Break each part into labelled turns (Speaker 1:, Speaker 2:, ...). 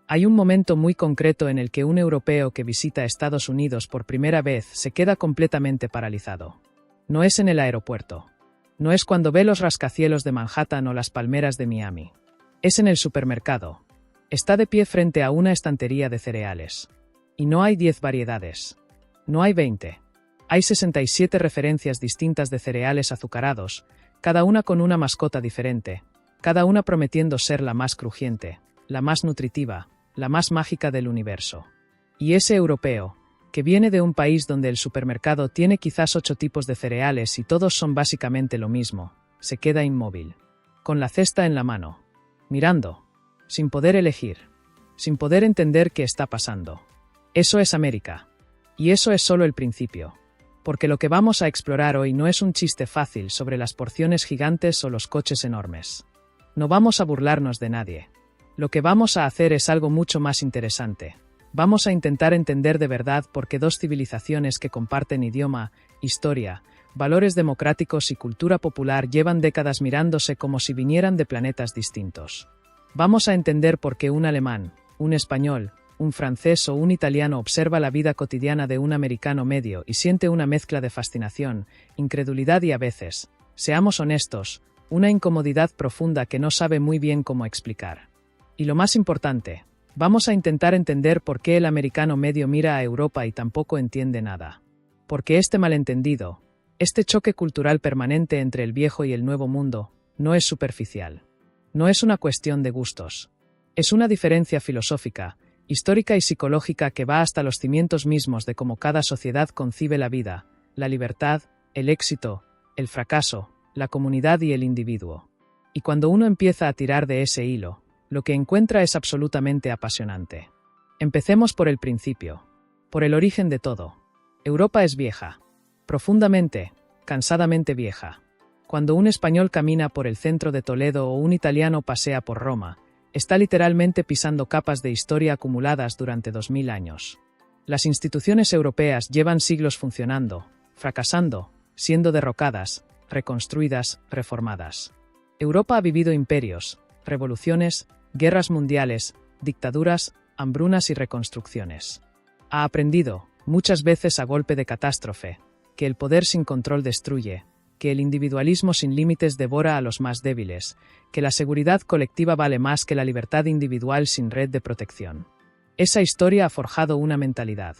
Speaker 1: Hay un momento muy concreto en el que un europeo que visita Estados Unidos por primera vez se queda completamente paralizado. No es en el aeropuerto. No es cuando ve los rascacielos de Manhattan o las palmeras de Miami. Es en el supermercado. Está de pie frente a una estantería de cereales. Y no hay 10 variedades. No hay 20. Hay 67 referencias distintas de cereales azucarados, cada una con una mascota diferente, cada una prometiendo ser la más crujiente, la más nutritiva, la más mágica del universo. Y ese europeo, que viene de un país donde el supermercado tiene quizás 8 tipos de cereales y todos son básicamente lo mismo, se queda inmóvil, con la cesta en la mano, mirando, sin poder elegir, sin poder entender qué está pasando. Eso es América. Y eso es solo el principio. Porque lo que vamos a explorar hoy no es un chiste fácil sobre las porciones gigantes o los coches enormes. No vamos a burlarnos de nadie. Lo que vamos a hacer es algo mucho más interesante. Vamos a intentar entender de verdad por qué dos civilizaciones que comparten idioma, historia, valores democráticos y cultura popular llevan décadas mirándose como si vinieran de planetas distintos. Vamos a entender por qué un alemán, un español, un francés o un italiano observa la vida cotidiana de un americano medio y siente una mezcla de fascinación, incredulidad y a veces, seamos honestos, una incomodidad profunda que no sabe muy bien cómo explicar. Y lo más importante, vamos a intentar entender por qué el americano medio mira a Europa y tampoco entiende nada. Porque este malentendido, este choque cultural permanente entre el viejo y el nuevo mundo, no es superficial. No es una cuestión de gustos. Es una diferencia filosófica, histórica y psicológica que va hasta los cimientos mismos de cómo cada sociedad concibe la vida, la libertad, el éxito, el fracaso, la comunidad y el individuo. Y cuando uno empieza a tirar de ese hilo, lo que encuentra es absolutamente apasionante. Empecemos por el principio, por el origen de todo. Europa es vieja, profundamente, cansadamente vieja. Cuando un español camina por el centro de Toledo o un italiano pasea por Roma, está literalmente pisando capas de historia acumuladas durante 2000 años. Las instituciones europeas llevan siglos funcionando, fracasando, siendo derrocadas, reconstruidas, reformadas. Europa ha vivido imperios, revoluciones, guerras mundiales, dictaduras, hambrunas y reconstrucciones. Ha aprendido, muchas veces a golpe de catástrofe, que el poder sin control destruye, que el individualismo sin límites devora a los más débiles, que la seguridad colectiva vale más que la libertad individual sin red de protección. Esa historia ha forjado una mentalidad,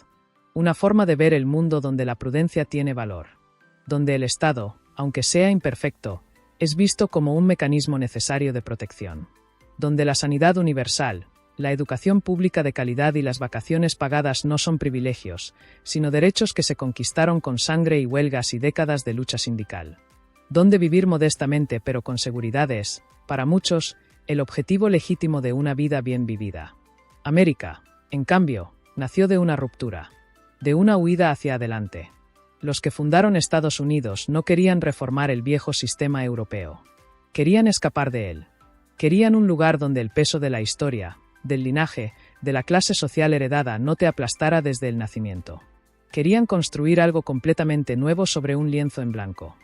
Speaker 1: una forma de ver el mundo donde la prudencia tiene valor, donde el Estado, aunque sea imperfecto, es visto como un mecanismo necesario de protección, donde la sanidad universal, la educación pública de calidad y las vacaciones pagadas no son privilegios, sino derechos que se conquistaron con sangre y huelgas y décadas de lucha sindical. Donde vivir modestamente pero con seguridad es, para muchos, el objetivo legítimo de una vida bien vivida. América, en cambio, nació de una ruptura, de una huida hacia adelante. Los que fundaron Estados Unidos no querían reformar el viejo sistema europeo. Querían escapar de él. Querían un lugar donde el peso de la historia, del linaje, de la clase social heredada no te aplastara desde el nacimiento. Querían construir algo completamente nuevo sobre un lienzo en blanco.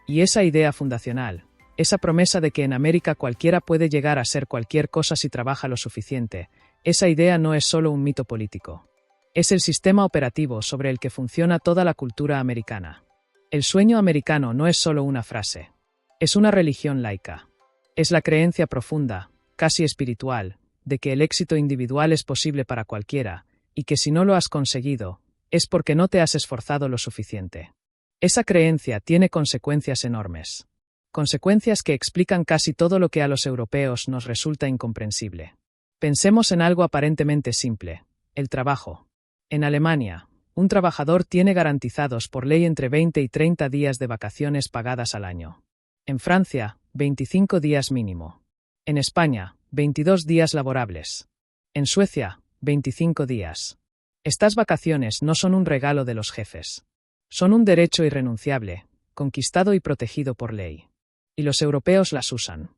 Speaker 1: Y esa idea fundacional, esa promesa de que en América cualquiera puede llegar a ser cualquier cosa si trabaja lo suficiente, esa idea no es solo un mito político. Es el sistema operativo sobre el que funciona toda la cultura americana. El sueño americano no es solo una frase. Es una religión laica. Es la creencia profunda, casi espiritual, de que el éxito individual es posible para cualquiera, y que si no lo has conseguido, es porque no te has esforzado lo suficiente. Esa creencia tiene consecuencias enormes. Consecuencias que explican casi todo lo que a los europeos nos resulta incomprensible. Pensemos en algo aparentemente simple: el trabajo. En Alemania, un trabajador tiene garantizados por ley entre 20 y 30 días de vacaciones pagadas al año. En Francia, 25 días mínimo. En España, 22 días laborables. En Suecia, 25 días. Estas vacaciones no son un regalo de los jefes. Son un derecho irrenunciable, conquistado y protegido por ley. Y los europeos las usan.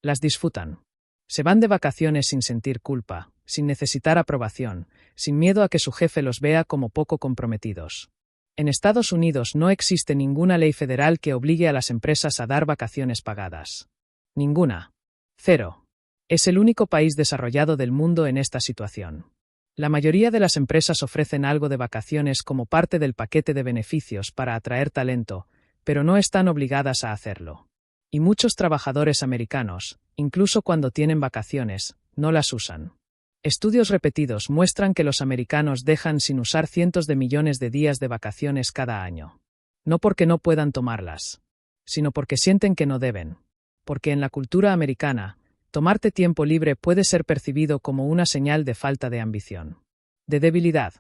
Speaker 1: Las disfrutan. Se van de vacaciones sin sentir culpa, sin necesitar aprobación, sin miedo a que su jefe los vea como poco comprometidos. En Estados Unidos no existe ninguna ley federal que obligue a las empresas a dar vacaciones pagadas. Ninguna. Cero. Es el único país desarrollado del mundo en esta situación. La mayoría de las empresas ofrecen algo de vacaciones como parte del paquete de beneficios para atraer talento, pero no están obligadas a hacerlo. Y muchos trabajadores americanos, incluso cuando tienen vacaciones, no las usan. Estudios repetidos muestran que los americanos dejan sin usar cientos de millones de días de vacaciones cada año. No porque no puedan tomarlas, sino porque sienten que no deben. Porque en la cultura americana, tomarte tiempo libre puede ser percibido como una señal de falta de ambición, de debilidad,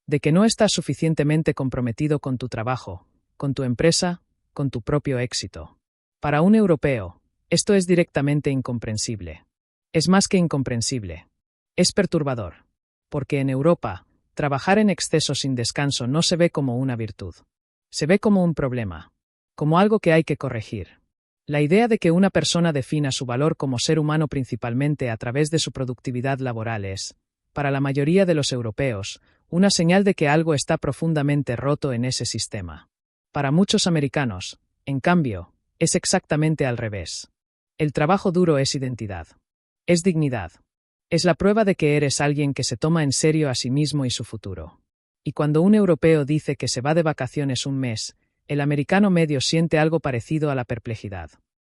Speaker 1: de que no estás suficientemente comprometido con tu trabajo, con tu empresa, con tu propio éxito. Para un europeo, esto es directamente incomprensible. Es más que incomprensible. Es perturbador. Porque en Europa, trabajar en exceso sin descanso no se ve como una virtud. Se ve como un problema. Como algo que hay que corregir. La idea de que una persona defina su valor como ser humano principalmente a través de su productividad laboral es, para la mayoría de los europeos, una señal de que algo está profundamente roto en ese sistema. Para muchos americanos, en cambio, es exactamente al revés. El trabajo duro es identidad. Es dignidad. Es la prueba de que eres alguien que se toma en serio a sí mismo y su futuro. Y cuando un europeo dice que se va de vacaciones un mes, el americano medio siente algo parecido a la perplejidad.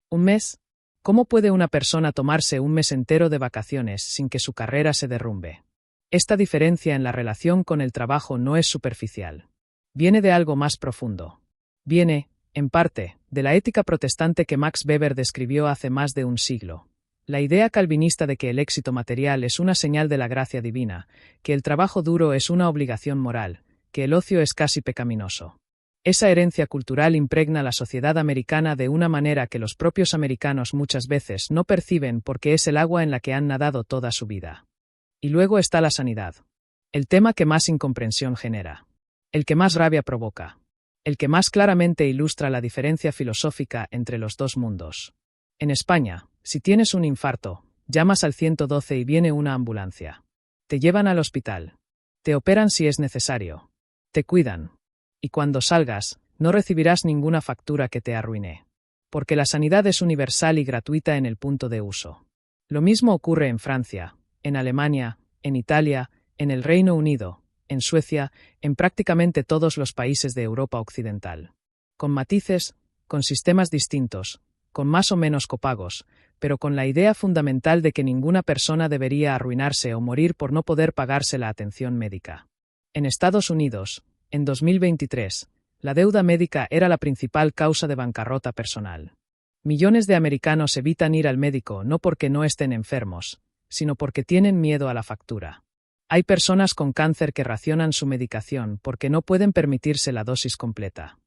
Speaker 1: ¿Un mes? ¿Cómo puede una persona tomarse un mes entero de vacaciones sin que su carrera se derrumbe? Esta diferencia en la relación con el trabajo no es superficial. Viene de algo más profundo. Viene, en parte, de la ética protestante que Max Weber describió hace más de un siglo. La idea calvinista de que el éxito material es una señal de la gracia divina, que el trabajo duro es una obligación moral, que el ocio es casi pecaminoso. Esa herencia cultural impregna la sociedad americana de una manera que los propios americanos muchas veces no perciben porque es el agua en la que han nadado toda su vida. Y luego está la sanidad. El tema que más incomprensión genera. El que más rabia provoca. El que más claramente ilustra la diferencia filosófica entre los dos mundos. En España, si tienes un infarto, llamas al 112 y viene una ambulancia. Te llevan al hospital. Te operan si es necesario. Te cuidan. Y cuando salgas, no recibirás ninguna factura que te arruine. Porque la sanidad es universal y gratuita en el punto de uso. Lo mismo ocurre en Francia, en Alemania, en Italia, en el Reino Unido, en Suecia, en prácticamente todos los países de Europa Occidental. Con matices, con sistemas distintos, con más o menos copagos, pero con la idea fundamental de que ninguna persona debería arruinarse o morir por no poder pagarse la atención médica. En Estados Unidos, en 2023, la deuda médica era la principal causa de bancarrota personal. Millones de americanos evitan ir al médico no porque no estén enfermos, sino porque tienen miedo a la factura. Hay personas con cáncer que racionan su medicación porque no pueden permitirse la dosis completa.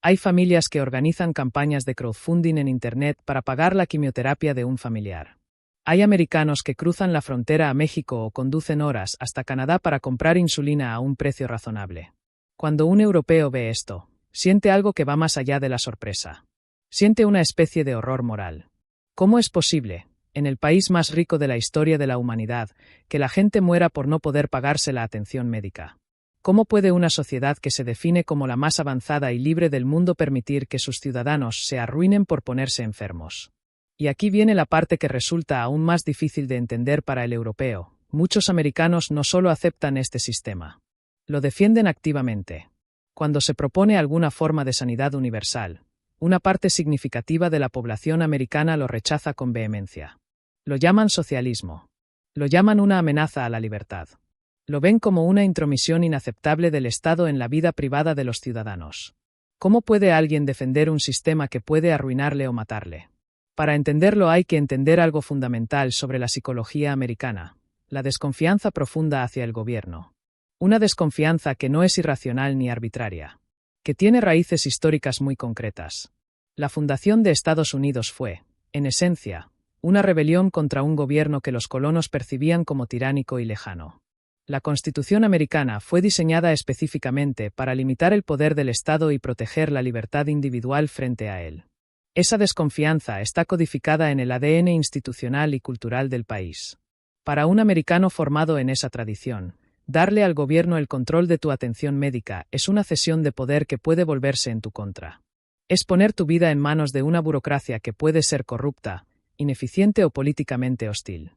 Speaker 1: Hay familias que organizan campañas de crowdfunding en Internet para pagar la quimioterapia de un familiar. Hay americanos que cruzan la frontera a México o conducen horas hasta Canadá para comprar insulina a un precio razonable. Cuando un europeo ve esto, siente algo que va más allá de la sorpresa. Siente una especie de horror moral. ¿Cómo es posible, en el país más rico de la historia de la humanidad, que la gente muera por no poder pagarse la atención médica? ¿Cómo puede una sociedad que se define como la más avanzada y libre del mundo permitir que sus ciudadanos se arruinen por ponerse enfermos? Y aquí viene la parte que resulta aún más difícil de entender para el europeo. Muchos americanos no solo aceptan este sistema. Lo defienden activamente. Cuando se propone alguna forma de sanidad universal, una parte significativa de la población americana lo rechaza con vehemencia. Lo llaman socialismo. Lo llaman una amenaza a la libertad. Lo ven como una intromisión inaceptable del Estado en la vida privada de los ciudadanos. ¿Cómo puede alguien defender un sistema que puede arruinarle o matarle? Para entenderlo hay que entender algo fundamental sobre la psicología americana, la desconfianza profunda hacia el gobierno. Una desconfianza que no es irracional ni arbitraria, que tiene raíces históricas muy concretas. La fundación de Estados Unidos fue, en esencia, una rebelión contra un gobierno que los colonos percibían como tiránico y lejano. La Constitución americana fue diseñada específicamente para limitar el poder del Estado y proteger la libertad individual frente a él. Esa desconfianza está codificada en el ADN institucional y cultural del país. Para un americano formado en esa tradición, darle al gobierno el control de tu atención médica es una cesión de poder que puede volverse en tu contra. Es poner tu vida en manos de una burocracia que puede ser corrupta, ineficiente o políticamente hostil.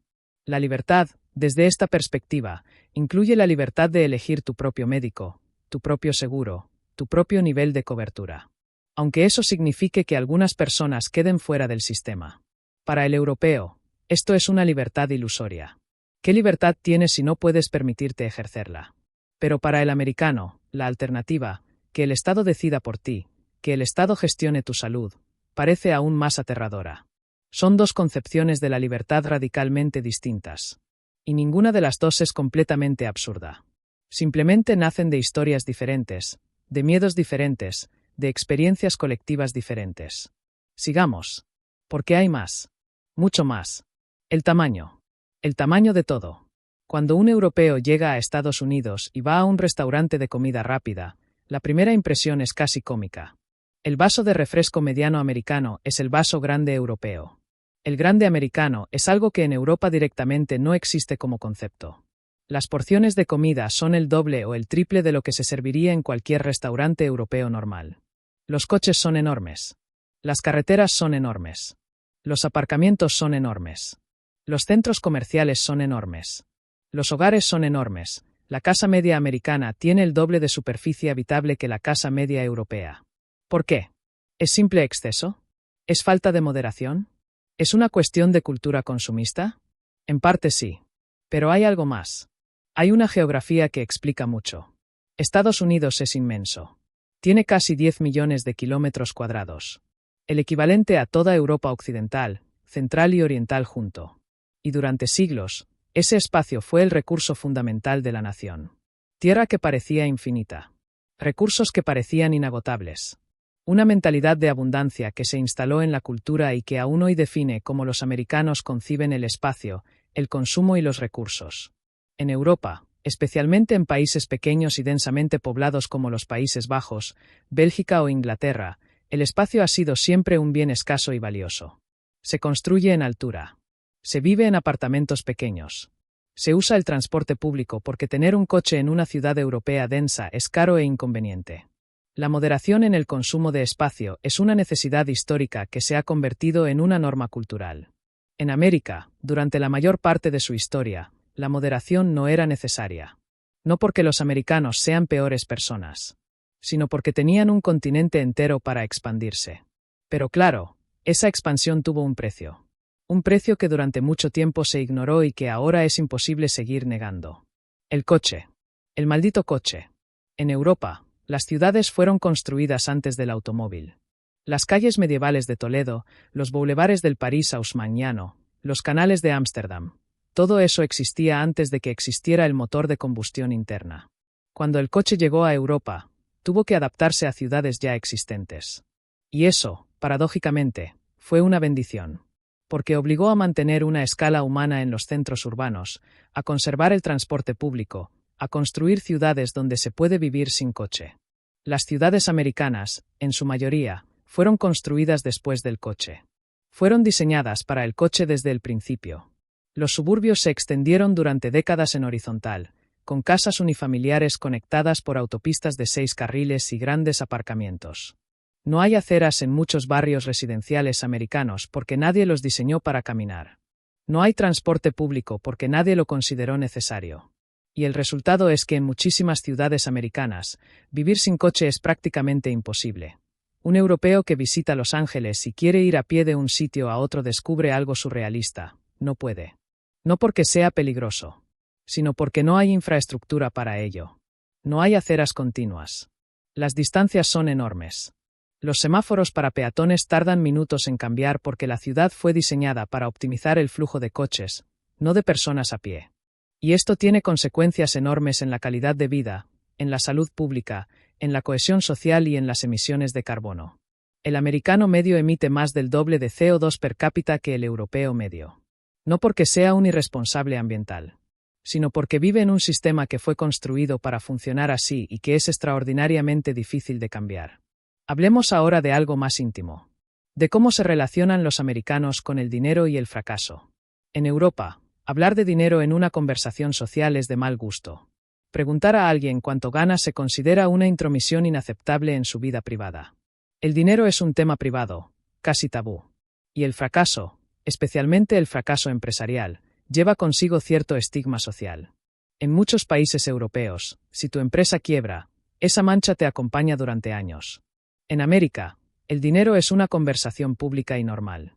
Speaker 1: La libertad, desde esta perspectiva, incluye la libertad de elegir tu propio médico, tu propio seguro, tu propio nivel de cobertura. Aunque eso signifique que algunas personas queden fuera del sistema. Para el europeo, esto es una libertad ilusoria. ¿Qué libertad tienes si no puedes permitirte ejercerla? Pero para el americano, la alternativa, que el Estado decida por ti, que el Estado gestione tu salud, parece aún más aterradora. Son dos concepciones de la libertad radicalmente distintas. Y ninguna de las dos es completamente absurda. Simplemente nacen de historias diferentes, de miedos diferentes, de experiencias colectivas diferentes. Sigamos. Porque hay más. Mucho más. El tamaño. El tamaño de todo. Cuando un europeo llega a Estados Unidos y va a un restaurante de comida rápida, la primera impresión es casi cómica. El vaso de refresco mediano americano es el vaso grande europeo. El grande americano es algo que en Europa directamente no existe como concepto. Las porciones de comida son el doble o el triple de lo que se serviría en cualquier restaurante europeo normal. Los coches son enormes. Las carreteras son enormes. Los aparcamientos son enormes. Los centros comerciales son enormes. Los hogares son enormes. La casa media americana tiene el doble de superficie habitable que la casa media europea. ¿Por qué? ¿Es simple exceso? ¿Es falta de moderación? ¿Es una cuestión de cultura consumista? En parte sí. Pero hay algo más. Hay una geografía que explica mucho. Estados Unidos es inmenso. Tiene casi 10 millones de kilómetros cuadrados. El equivalente a toda Europa occidental, central y oriental junto. Y durante siglos, ese espacio fue el recurso fundamental de la nación. Tierra que parecía infinita. Recursos que parecían inagotables. Una mentalidad de abundancia que se instaló en la cultura y que aún hoy define cómo los americanos conciben el espacio, el consumo y los recursos. En Europa, especialmente en países pequeños y densamente poblados como los Países Bajos, Bélgica o Inglaterra, el espacio ha sido siempre un bien escaso y valioso. Se construye en altura. Se vive en apartamentos pequeños. Se usa el transporte público porque tener un coche en una ciudad europea densa es caro e inconveniente. La moderación en el consumo de espacio es una necesidad histórica que se ha convertido en una norma cultural. En América, durante la mayor parte de su historia, la moderación no era necesaria. No porque los americanos sean peores personas, sino porque tenían un continente entero para expandirse. Pero claro, esa expansión tuvo un precio. Un precio que durante mucho tiempo se ignoró y que ahora es imposible seguir negando. El coche. El maldito coche. En Europa, las ciudades fueron construidas antes del automóvil. Las calles medievales de Toledo, los boulevares del París haussmanniano, los canales de Ámsterdam. Todo eso existía antes de que existiera el motor de combustión interna. Cuando el coche llegó a Europa, tuvo que adaptarse a ciudades ya existentes. Y eso, paradójicamente, fue una bendición. Porque obligó a mantener una escala humana en los centros urbanos, a conservar el transporte público, a construir ciudades donde se puede vivir sin coche. Las ciudades americanas, en su mayoría, fueron construidas después del coche. Fueron diseñadas para el coche desde el principio. Los suburbios se extendieron durante décadas en horizontal, con casas unifamiliares conectadas por autopistas de 6 carriles y grandes aparcamientos. No hay aceras en muchos barrios residenciales americanos porque nadie los diseñó para caminar. No hay transporte público porque nadie lo consideró necesario. Y el resultado es que en muchísimas ciudades americanas, vivir sin coche es prácticamente imposible. Un europeo que visita Los Ángeles y quiere ir a pie de un sitio a otro descubre algo surrealista: no puede. No porque sea peligroso, sino porque no hay infraestructura para ello. No hay aceras continuas. Las distancias son enormes. Los semáforos para peatones tardan minutos en cambiar porque la ciudad fue diseñada para optimizar el flujo de coches, no de personas a pie. Y esto tiene consecuencias enormes en la calidad de vida, en la salud pública, en la cohesión social y en las emisiones de carbono. El americano medio emite más del doble de CO2 per cápita que el europeo medio. No porque sea un irresponsable ambiental, sino porque vive en un sistema que fue construido para funcionar así y que es extraordinariamente difícil de cambiar. Hablemos ahora de algo más íntimo. De cómo se relacionan los americanos con el dinero y el fracaso. En Europa, hablar de dinero en una conversación social es de mal gusto. Preguntar a alguien cuánto gana se considera una intromisión inaceptable en su vida privada. El dinero es un tema privado, casi tabú. Y el fracaso, especialmente el fracaso empresarial, lleva consigo cierto estigma social. En muchos países europeos, si tu empresa quiebra, esa mancha te acompaña durante años. En América, el dinero es una conversación pública y normal.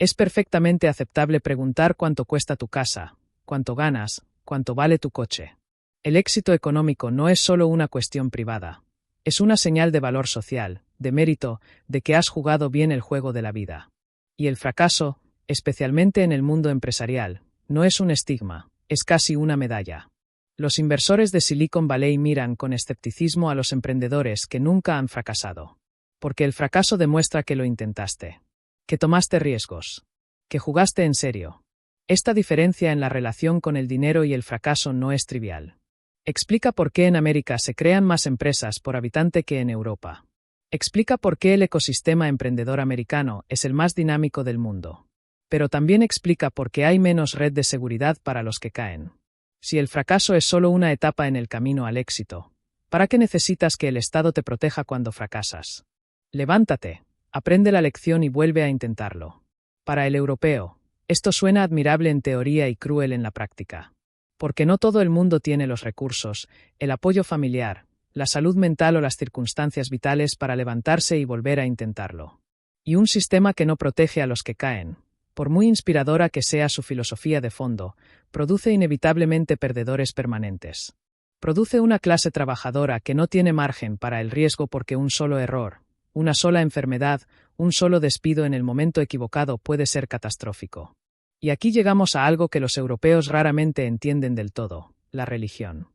Speaker 1: Es perfectamente aceptable preguntar cuánto cuesta tu casa, cuánto ganas, cuánto vale tu coche. El éxito económico no es solo una cuestión privada. Es una señal de valor social, de mérito, de que has jugado bien el juego de la vida. Y el fracaso, especialmente en el mundo empresarial, no es un estigma, es casi una medalla. Los inversores de Silicon Valley miran con escepticismo a los emprendedores que nunca han fracasado. Porque el fracaso demuestra que lo intentaste, que tomaste riesgos, que jugaste en serio. Esta diferencia en la relación con el dinero y el fracaso no es trivial. Explica por qué en América se crean más empresas por habitante que en Europa. Explica por qué el ecosistema emprendedor americano es el más dinámico del mundo. Pero también explica por qué hay menos red de seguridad para los que caen. Si el fracaso es solo una etapa en el camino al éxito, ¿para qué necesitas que el Estado te proteja cuando fracasas? Levántate, aprende la lección y vuelve a intentarlo. Para el europeo, esto suena admirable en teoría y cruel en la práctica. Porque no todo el mundo tiene los recursos, el apoyo familiar, la salud mental o las circunstancias vitales para levantarse y volver a intentarlo. Y un sistema que no protege a los que caen, por muy inspiradora que sea su filosofía de fondo, produce inevitablemente perdedores permanentes. Produce una clase trabajadora que no tiene margen para el riesgo porque un solo error, una sola enfermedad, un solo despido en el momento equivocado puede ser catastrófico. Y aquí llegamos a algo que los europeos raramente entienden del todo, la religión.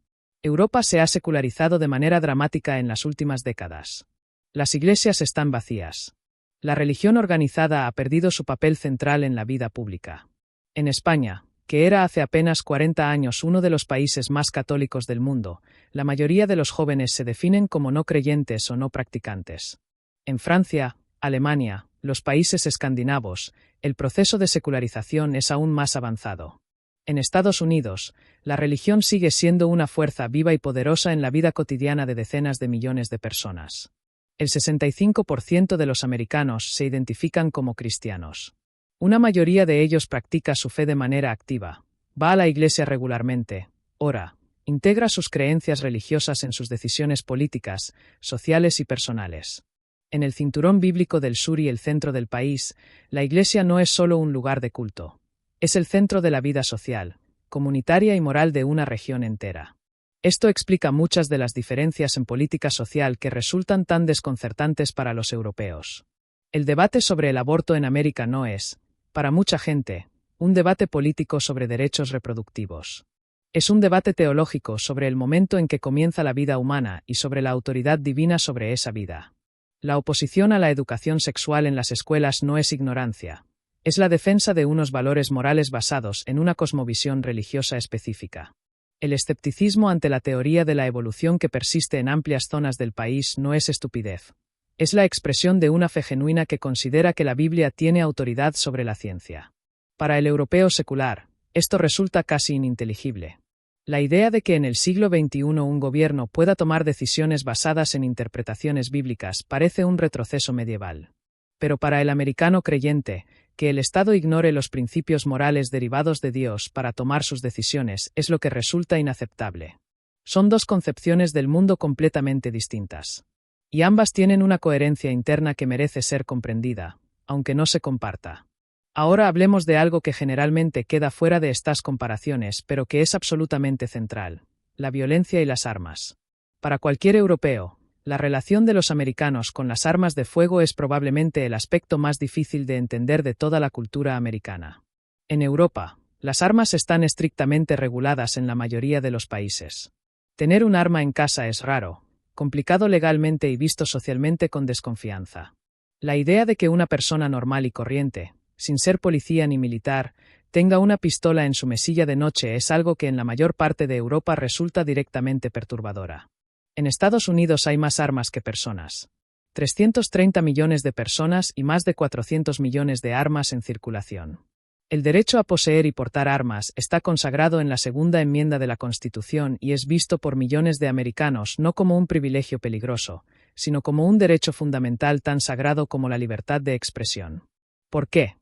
Speaker 1: Europa se ha secularizado de manera dramática en las últimas décadas. Las iglesias están vacías. La religión organizada ha perdido su papel central en la vida pública. En España, que era hace apenas 40 años uno de los países más católicos del mundo, la mayoría de los jóvenes se definen como no creyentes o no practicantes. En Francia, Alemania, los países escandinavos, el proceso de secularización es aún más avanzado. En Estados Unidos, la religión sigue siendo una fuerza viva y poderosa en la vida cotidiana de decenas de millones de personas. El 65% de los americanos se identifican como cristianos. Una mayoría de ellos practica su fe de manera activa, va a la iglesia regularmente, ora, integra sus creencias religiosas en sus decisiones políticas, sociales y personales. En el cinturón bíblico del sur y el centro del país, la iglesia no es solo un lugar de culto. Es el centro de la vida social, comunitaria y moral de una región entera. Esto explica muchas de las diferencias en política social que resultan tan desconcertantes para los europeos. El debate sobre el aborto en América no es, para mucha gente, un debate político sobre derechos reproductivos. Es un debate teológico sobre el momento en que comienza la vida humana y sobre la autoridad divina sobre esa vida. La oposición a la educación sexual en las escuelas no es ignorancia. Es la defensa de unos valores morales basados en una cosmovisión religiosa específica. El escepticismo ante la teoría de la evolución que persiste en amplias zonas del país no es estupidez. Es la expresión de una fe genuina que considera que la Biblia tiene autoridad sobre la ciencia. Para el europeo secular, esto resulta casi ininteligible. La idea de que en el siglo XXI un gobierno pueda tomar decisiones basadas en interpretaciones bíblicas parece un retroceso medieval. Pero para el americano creyente, que el Estado ignore los principios morales derivados de Dios para tomar sus decisiones es lo que resulta inaceptable. Son dos concepciones del mundo completamente distintas. Y ambas tienen una coherencia interna que merece ser comprendida, aunque no se comparta. Ahora hablemos de algo que generalmente queda fuera de estas comparaciones, pero que es absolutamente central: la violencia y las armas. Para cualquier europeo, la relación de los americanos con las armas de fuego es probablemente el aspecto más difícil de entender de toda la cultura americana. En Europa, las armas están estrictamente reguladas en la mayoría de los países. Tener un arma en casa es raro, complicado legalmente y visto socialmente con desconfianza. La idea de que una persona normal y corriente, sin ser policía ni militar, tenga una pistola en su mesilla de noche es algo que en la mayor parte de Europa resulta directamente perturbadora. En Estados Unidos hay más armas que personas. 330 millones de personas y más de 400 millones de armas en circulación. El derecho a poseer y portar armas está consagrado en la Segunda Enmienda de la Constitución y es visto por millones de americanos no como un privilegio peligroso, sino como un derecho fundamental tan sagrado como la libertad de expresión. ¿Por qué?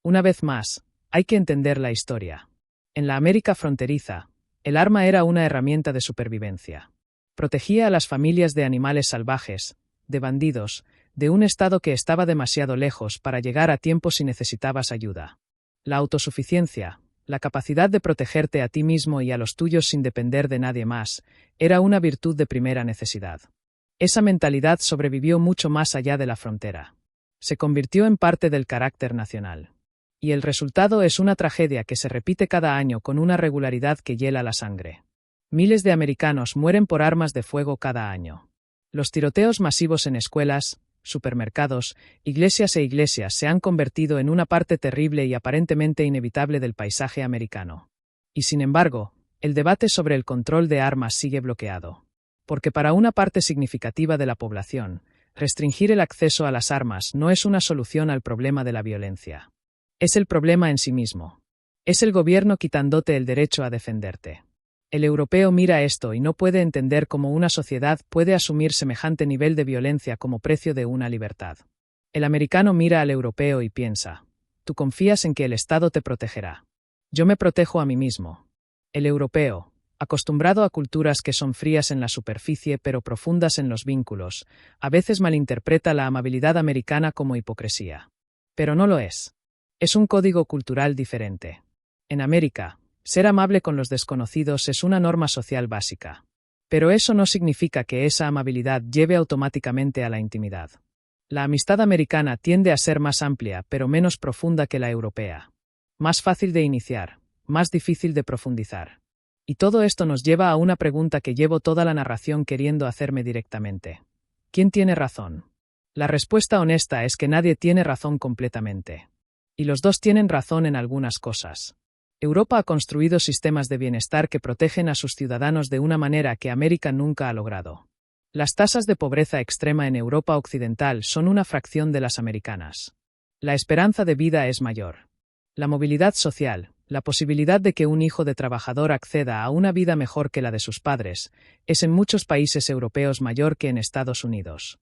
Speaker 1: Una vez más, hay que entender la historia. En la América fronteriza, el arma era una herramienta de supervivencia. Protegía a las familias de animales salvajes, de bandidos, de un estado que estaba demasiado lejos para llegar a tiempo si necesitabas ayuda. La autosuficiencia, la capacidad de protegerte a ti mismo y a los tuyos sin depender de nadie más, era una virtud de primera necesidad. Esa mentalidad sobrevivió mucho más allá de la frontera. Se convirtió en parte del carácter nacional. Y el resultado es una tragedia que se repite cada año con una regularidad que hiela la sangre. Miles de americanos mueren por armas de fuego cada año. Los tiroteos masivos en escuelas, supermercados, iglesias se han convertido en una parte terrible y aparentemente inevitable del paisaje americano. Y sin embargo, el debate sobre el control de armas sigue bloqueado. Porque para una parte significativa de la población, restringir el acceso a las armas no es una solución al problema de la violencia. Es el problema en sí mismo. Es el gobierno quitándote el derecho a defenderte. El europeo mira esto y no puede entender cómo una sociedad puede asumir semejante nivel de violencia como precio de una libertad. El americano mira al europeo y piensa: tú confías en que el Estado te protegerá. Yo me protejo a mí mismo. El europeo, acostumbrado a culturas que son frías en la superficie pero profundas en los vínculos, a veces malinterpreta la amabilidad americana como hipocresía. Pero no lo es. Es un código cultural diferente. En América, ser amable con los desconocidos es una norma social básica. Pero eso no significa que esa amabilidad lleve automáticamente a la intimidad. La amistad americana tiende a ser más amplia pero menos profunda que la europea. Más fácil de iniciar, más difícil de profundizar. Y todo esto nos lleva a una pregunta que llevo toda la narración queriendo hacerme directamente. ¿Quién tiene razón? La respuesta honesta es que nadie tiene razón completamente. Y los dos tienen razón en algunas cosas. Europa ha construido sistemas de bienestar que protegen a sus ciudadanos de una manera que América nunca ha logrado. Las tasas de pobreza extrema en Europa occidental son una fracción de las americanas. La esperanza de vida es mayor. La movilidad social, la posibilidad de que un hijo de trabajador acceda a una vida mejor que la de sus padres, es en muchos países europeos mayor que en Estados Unidos.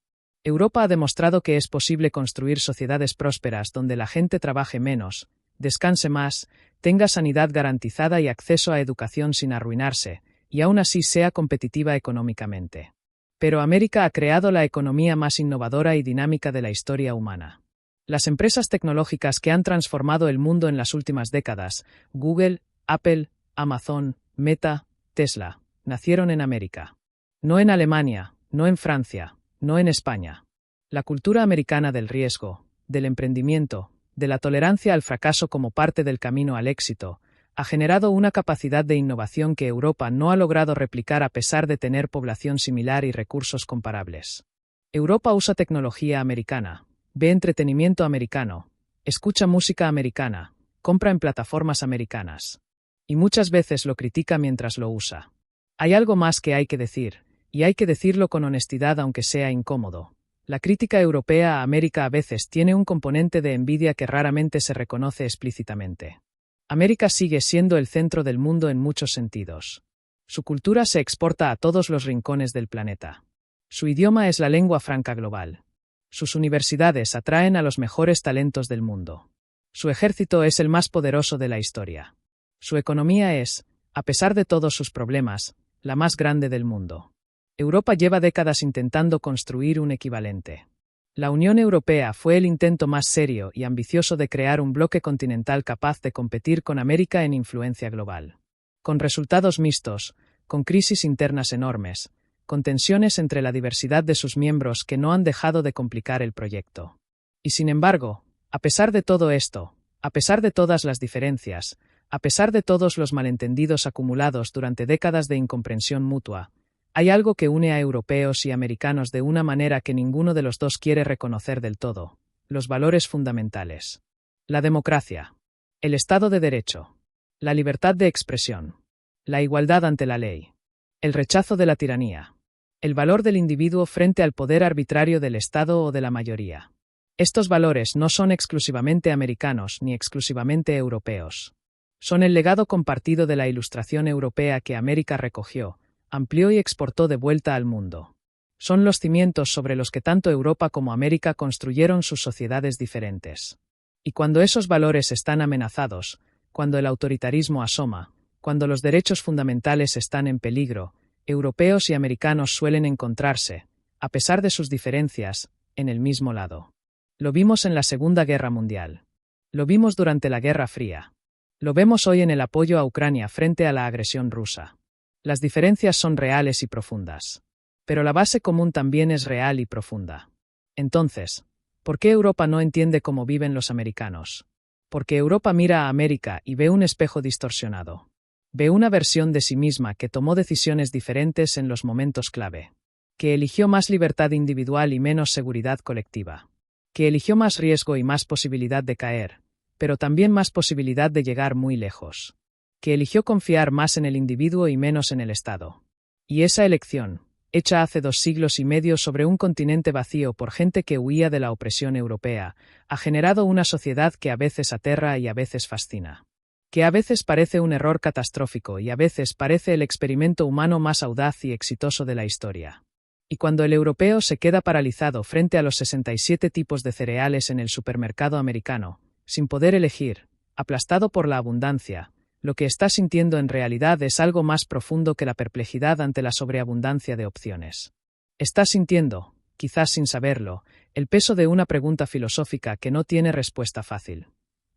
Speaker 1: Europa ha demostrado que es posible construir sociedades prósperas donde la gente trabaje menos, descanse más, tenga sanidad garantizada y acceso a educación sin arruinarse, y aún así sea competitiva económicamente. Pero América ha creado la economía más innovadora y dinámica de la historia humana. Las empresas tecnológicas que han transformado el mundo en las últimas décadas, Google, Apple, Amazon, Meta, Tesla, nacieron en América. No en Alemania, no en Francia, no en España. La cultura americana del riesgo, del emprendimiento, de la tolerancia al fracaso como parte del camino al éxito, ha generado una capacidad de innovación que Europa no ha logrado replicar a pesar de tener población similar y recursos comparables. Europa usa tecnología americana, ve entretenimiento americano, escucha música americana, compra en plataformas americanas. Y muchas veces lo critica mientras lo usa. Hay algo más que hay que decir, y hay que decirlo con honestidad aunque sea incómodo. La crítica europea a América a veces tiene un componente de envidia que raramente se reconoce explícitamente. América sigue siendo el centro del mundo en muchos sentidos. Su cultura se exporta a todos los rincones del planeta. Su idioma es la lengua franca global. Sus universidades atraen a los mejores talentos del mundo. Su ejército es el más poderoso de la historia. Su economía es, a pesar de todos sus problemas, la más grande del mundo. Europa lleva décadas intentando construir un equivalente. La Unión Europea fue el intento más serio y ambicioso de crear un bloque continental capaz de competir con América en influencia global. Con resultados mixtos, con crisis internas enormes, con tensiones entre la diversidad de sus miembros que no han dejado de complicar el proyecto. Y sin embargo, a pesar de todo esto, a pesar de todas las diferencias, a pesar de todos los malentendidos acumulados durante décadas de incomprensión mutua, hay algo que une a europeos y americanos de una manera que ninguno de los dos quiere reconocer del todo: los valores fundamentales. La democracia. El Estado de Derecho. La libertad de expresión. La igualdad ante la ley. El rechazo de la tiranía. El valor del individuo frente al poder arbitrario del Estado o de la mayoría. Estos valores no son exclusivamente americanos ni exclusivamente europeos. Son el legado compartido de la Ilustración europea que América recogió, amplió y exportó de vuelta al mundo. Son los cimientos sobre los que tanto Europa como América construyeron sus sociedades diferentes. Y cuando esos valores están amenazados, cuando el autoritarismo asoma, cuando los derechos fundamentales están en peligro, europeos y americanos suelen encontrarse, a pesar de sus diferencias, en el mismo lado. Lo vimos en la Segunda Guerra Mundial. Lo vimos durante la Guerra Fría. Lo vemos hoy en el apoyo a Ucrania frente a la agresión rusa. Las diferencias son reales y profundas. Pero la base común también es real y profunda. Entonces, ¿por qué Europa no entiende cómo viven los americanos? Porque Europa mira a América y ve un espejo distorsionado. Ve una versión de sí misma que tomó decisiones diferentes en los momentos clave. Que eligió más libertad individual y menos seguridad colectiva. Que eligió más riesgo y más posibilidad de caer, pero también más posibilidad de llegar muy lejos. Que eligió confiar más en el individuo y menos en el Estado. Y esa elección, hecha hace 2 siglos y medio sobre un continente vacío por gente que huía de la opresión europea, ha generado una sociedad que a veces aterra y a veces fascina. Que a veces parece un error catastrófico y a veces parece el experimento humano más audaz y exitoso de la historia. Y cuando el europeo se queda paralizado frente a los 67 tipos de cereales en el supermercado americano, sin poder elegir, aplastado por la abundancia, lo que está sintiendo en realidad es algo más profundo que la perplejidad ante la sobreabundancia de opciones. Está sintiendo, quizás sin saberlo, el peso de una pregunta filosófica que no tiene respuesta fácil.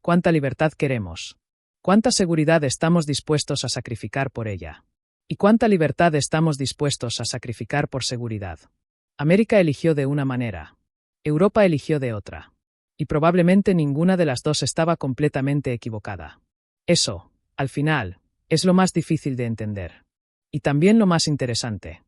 Speaker 1: ¿Cuánta libertad queremos? ¿Cuánta seguridad estamos dispuestos a sacrificar por ella? ¿Y cuánta libertad estamos dispuestos a sacrificar por seguridad? América eligió de una manera. Europa eligió de otra. Y probablemente ninguna de las dos estaba completamente equivocada. Eso, al final, es lo más difícil de entender. Y también lo más interesante.